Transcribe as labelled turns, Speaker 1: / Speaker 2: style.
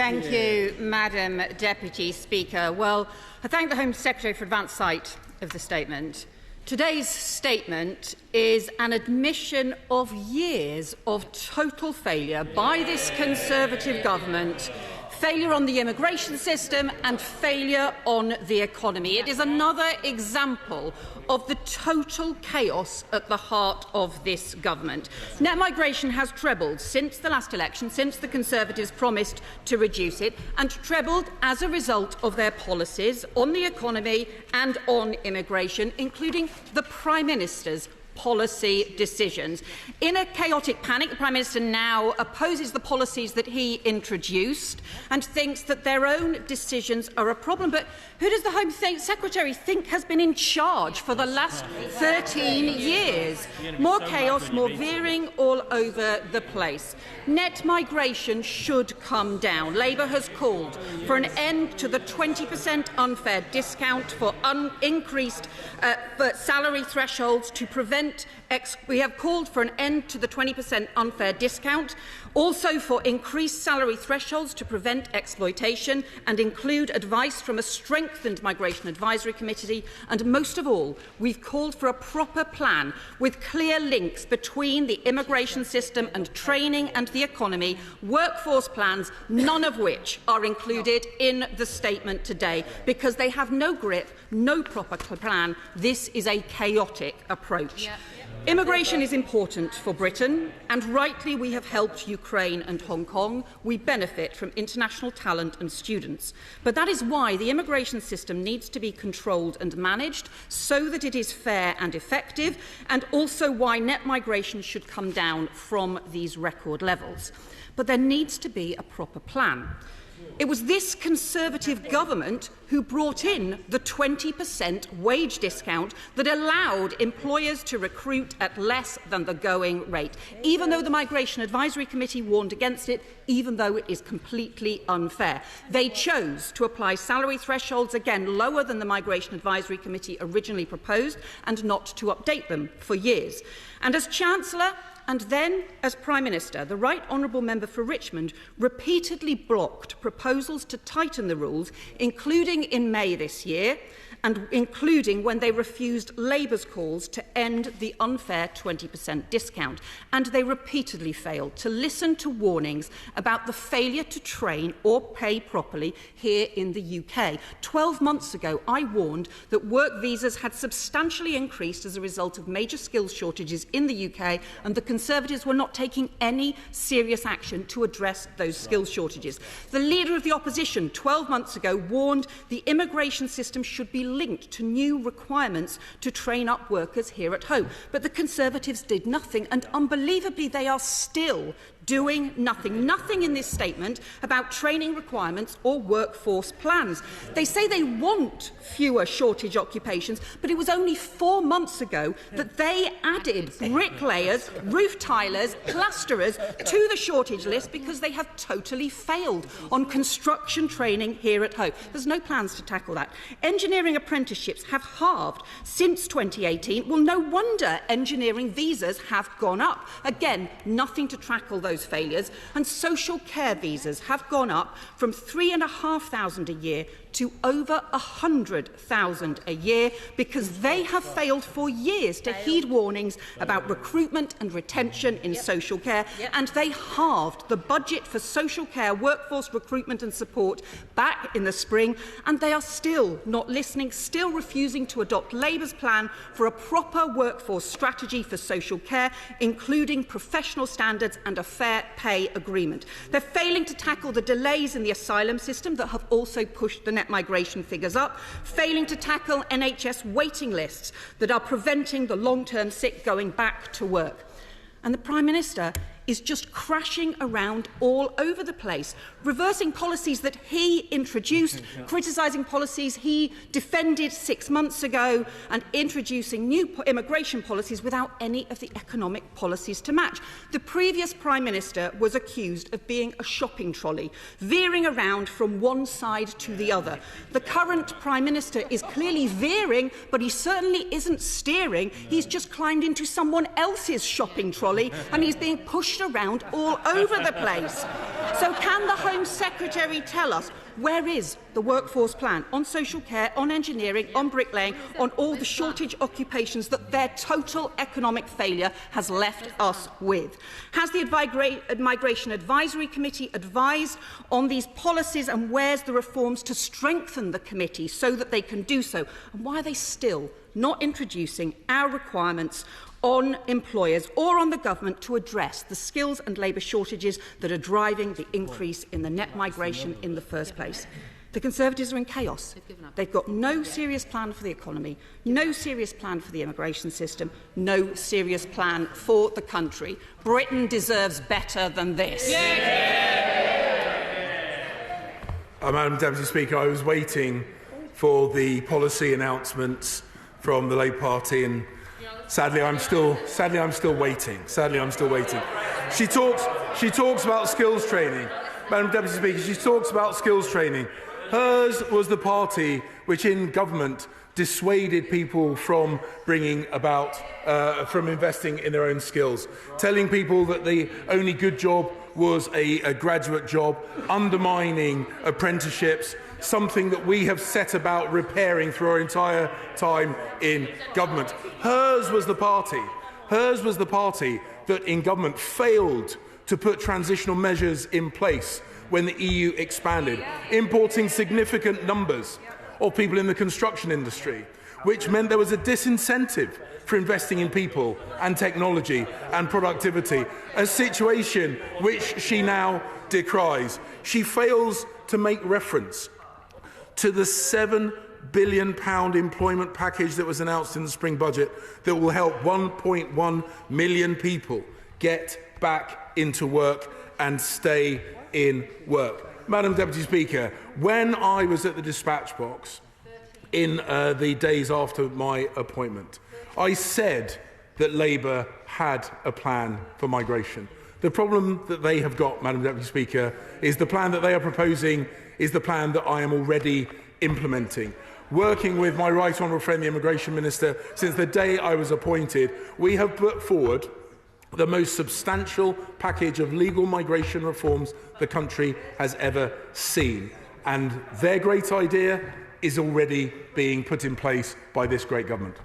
Speaker 1: Thank you, Madam Deputy Speaker. Well, I thank the Home Secretary for advance sight of the statement. Today's statement is an admission of years of total failure by this Conservative government, failure on the immigration system and failure on the economy. It is another example of the total chaos at the heart of this government. Net migration has trebled since the last election, since the Conservatives promised to reduce it, and trebled as a result of their policies on the economy and on immigration, including the Prime Minister's policy decisions. In a chaotic panic, the Prime Minister now opposes the policies that he introduced and thinks that their own decisions are a problem. But who does the Home Secretary think has been in charge for the last 13 years? More chaos, more veering all over the place. Net migration should come down. Labour has called for an end to the 20% unfair discount, for increased salary thresholds to prevent. We have called for an end to the 20% unfair discount, also for increased salary thresholds to prevent exploitation and include advice from a strengthened Migration Advisory Committee, and most of all, we've called for a proper plan with clear links between the immigration system and training and the economy, workforce plans, none of which are included in the statement today because they have no grip, no proper plan. This is a chaotic approach. Immigration is important for Britain, and rightly we have helped Ukraine and Hong Kong. We benefit from international talent and students. But that is why the immigration system needs to be controlled and managed so that it is fair and effective, and also why net migration should come down from these record levels. But there needs to be a proper plan. It was this Conservative government who brought in the 20% wage discount that allowed employers to recruit at less than the going rate, even though the Migration Advisory Committee warned against it, even though it is completely unfair. They chose to apply salary thresholds, again lower than the Migration Advisory Committee originally proposed, and not to update them for years. And as Chancellor, and then, as Prime Minister, the Right Honourable Member for Richmond repeatedly blocked proposals to tighten the rules, including in May this year, and including when they refused Labour's calls to end the unfair 20% discount. And they repeatedly failed to listen to warnings about the failure to train or pay properly here in the UK. 12 months ago, I warned that work visas had substantially increased as a result of major skills shortages in the UK, and the Conservatives were not taking any serious action to address those skills shortages. The Leader of the Opposition 12 months ago warned the immigration system should be linked to new requirements to train up workers here at home. But the Conservatives did nothing, and unbelievably they are still doing nothing. Nothing in this statement about training requirements or workforce plans. They say they want fewer shortage occupations, but it was only 4 months ago that they added bricklayers, roof tilers, plasterers to the shortage list because they have totally failed on construction training here at home. There's no plans to tackle that. Engineering apprenticeships have halved since 2018. Well, no wonder engineering visas have gone up. Again, nothing to tackle those failures. And social care visas have gone up from 3,500 a year to over 100,000 a year because they have failed for years to heed warnings about recruitment and retention in social care, and they halved the budget for social care workforce recruitment and support back in the spring, and they are still not listening, still refusing to adopt Labour's plan for a proper workforce strategy for social care, including professional standards and a fair pay agreement. They're failing to tackle the delays in the asylum system that have also pushed the net migration figures up, failing to tackle NHS waiting lists that are preventing the long-term sick going back to work. And the Prime Minister is just crashing around all over the place, reversing policies that he introduced, criticising policies he defended 6 months ago, and introducing new immigration policies without any of the economic policies to match. The previous Prime Minister was accused of being a shopping trolley, veering around from one side to the other. The current Prime Minister is clearly veering, but he certainly isn't steering. He's just climbed into someone else's shopping trolley, and he's being pushed pushed around all over the place. So can the Home Secretary tell us where is the workforce plan on social care, on engineering, on bricklaying, on all the shortage occupations that their total economic failure has left us with? Has the Migration Advisory Committee advised on these policies, and where's the reforms to strengthen the committee so that they can do so? And why are they still not introducing our requirements on employers or on the government to address the skills and labour shortages that are driving the increase in the net migration in the first place? The Conservatives are in chaos. They've got no serious plan for the economy, no serious plan for the immigration system, no serious plan for the country. Britain deserves better than this.
Speaker 2: Madam Deputy Speaker, I was waiting for the policy announcements from the Labour Party, and sadly I'm still waiting. She talks about skills training. Madam Deputy Speaker, she talks about skills training. Hers was the party which in government dissuaded people from from investing in their own skills, telling people that the only good job was a graduate job, undermining apprenticeships, something that we have set about repairing through our entire time in government. Hers was the party that in government failed to put transitional measures in place when the EU expanded, importing significant numbers of people in the construction industry, which meant there was a disincentive for investing in people and technology and productivity, a situation which she now decries. She fails to make reference to the £7 billion employment package that was announced in the spring budget that will help 1.1 million people get back into work and stay in work. Madam Deputy Speaker, when I was at the dispatch box in the days after my appointment, I said that Labour had a plan for migration. The problem that they have got, Madam Deputy Speaker, is the plan that they are proposing is the plan that I am already implementing. Working with my right honourable friend, the Immigration Minister, since the day I was appointed, we have put forward the most substantial package of legal migration reforms the country has ever seen. And their great idea is already being put in place by this great government.